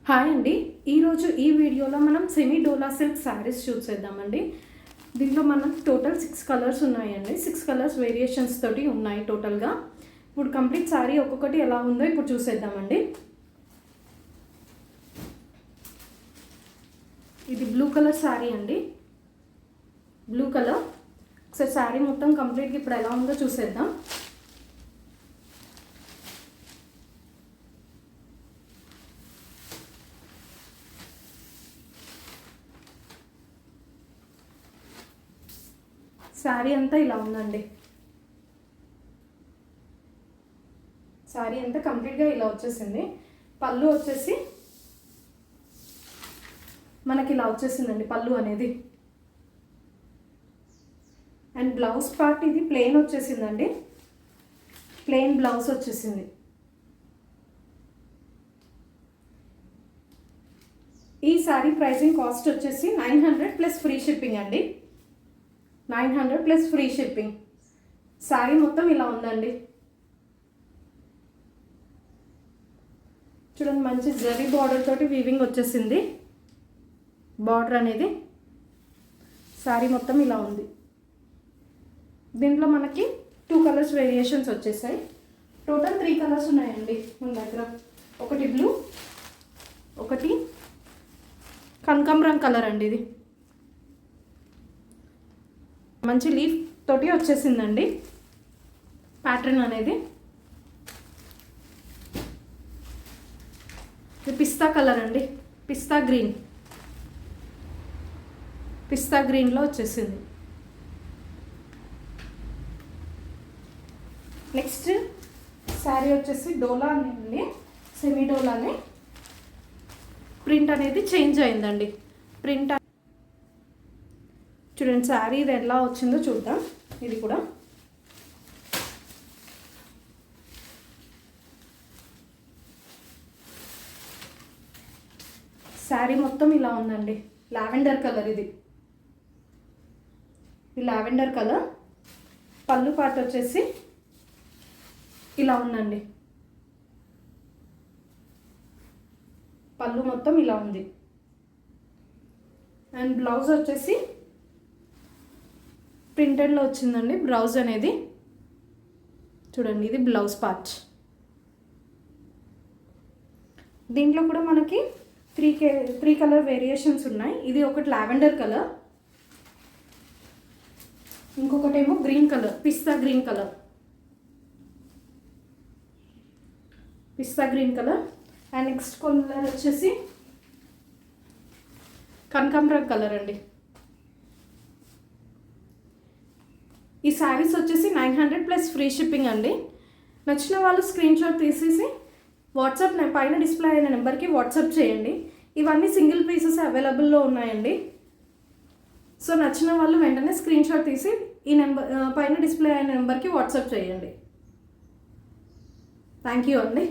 Hi అండి, ఈరోజు ఈ వీడియోలో మనం సెమీ డోలా సిల్క్ శారీస్ చూసేద్దామండి. దీంట్లో మనం టోటల్ 6 కలర్స్ ఉన్నాయండి. 6 కలర్స్ వేరియేషన్స్ తోటి ఉన్నాయి టోటల్గా. ఇప్పుడు కంప్లీట్ శారీ ఒక్కొక్కటి ఎలా ఉందో ఇప్పుడు చూసేద్దామండి. ఇది బ్లూ కలర్ శారీ అండి, బ్లూ కలర్. ఒకసారి శారీ మొత్తం కంప్లీట్గా ఇప్పుడు ఎలా ఉందో చూసేద్దాం. శారీ అంతా ఇలా ఉందండి. శారీ అంతా కంప్లీట్గా ఇలా వచ్చేసింది. పళ్ళు వచ్చేసి మనకి ఇలా వచ్చేసిందండి పళ్ళు అనేది. అండ్ బ్లౌజ్ పార్ట్ ఇది ప్లెయిన్ వచ్చేసిందండి, ప్లెయిన్ బ్లౌజ్ వచ్చేసింది. ఈ శారీ ప్రైసింగ్ కాస్ట్ వచ్చేసి 900 ప్లస్ ఫ్రీ షిప్పింగ్ అండి. 900 ప్లస్ ఫ్రీ షిప్పింగ్. శారీ మొత్తం ఇలా ఉందండి. చూడండి, మంచి జరీ బార్డర్ తోటి వీవింగ్ వచ్చేసింది. బార్డర్ అనేది శారీ మొత్తం ఇలా ఉంది. దీంట్లో మనకి 2 కలర్స్ వేరియేషన్స్ వచ్చేసాయి. టోటల్ 3 కలర్స్ ఉన్నాయండి మన దగ్గర. ఒకటి బ్లూ, ఒకటి కనకాంబరం కలర్ అండి. ఇది మంచి లీఫ్ తోటి వచ్చేసిందండి ప్యాటర్న్ అనేది. ఇది పిస్తా కలర్ అండి, పిస్తా గ్రీన్, పిస్తా గ్రీన్లో వచ్చేసింది. నెక్స్ట్ శారీ వచ్చేసి డోలా అండి, సెమీ డోలానే. ప్రింట్ అనేది చేంజ్ అయిందండి. ప్రింట్ చూడండి, శారీ ఇది ఎలా వచ్చిందో చూద్దాం. ఇది కూడా శారీ మొత్తం ఇలా ఉందండి. లావెండర్ కలర్ ఇది లావెండర్ కలర్. పళ్ళు పార్ట్ వచ్చేసి ఇలా ఉందండి. పళ్ళు మొత్తం ఇలా ఉంది. అండ్ బ్లౌజ్ వచ్చేసి ప్రింటెడ్లో వచ్చిందండి బ్లౌజ్ అనేది. చూడండి, ఇది బ్లౌజ్ పార్ట్. దీంట్లో కూడా మనకి 3 కలర్ వేరియేషన్స్ ఉన్నాయి. ఇది ఒకటి లావెండర్ కలర్, ఇంకొకటేమో గ్రీన్ కలర్, పిస్తా గ్రీన్ కలర్, పిస్తా green colour. And next colour వచ్చేసి కనకాంబరం కలర్ అండి. ఈ శారీస్ వచ్చేసి 900 ప్లస్ ఫ్రీ షిప్పింగ్ అండి. నచ్చిన వాళ్ళు స్క్రీన్ షాట్ తీసేసి వాట్సాప్ పైన డిస్ప్లే అయిన నెంబర్కి వాట్సాప్ చేయండి. ఇవన్నీ సింగిల్ పీసెస్ అవైలబుల్లో ఉన్నాయండి. సో నచ్చిన వాళ్ళు వెంటనే స్క్రీన్ షాట్ తీసి ఈ నెంబర్ పైన డిస్ప్లే అయిన నెంబర్కి వాట్సాప్ చేయండి. థ్యాంక్ యూ అండి.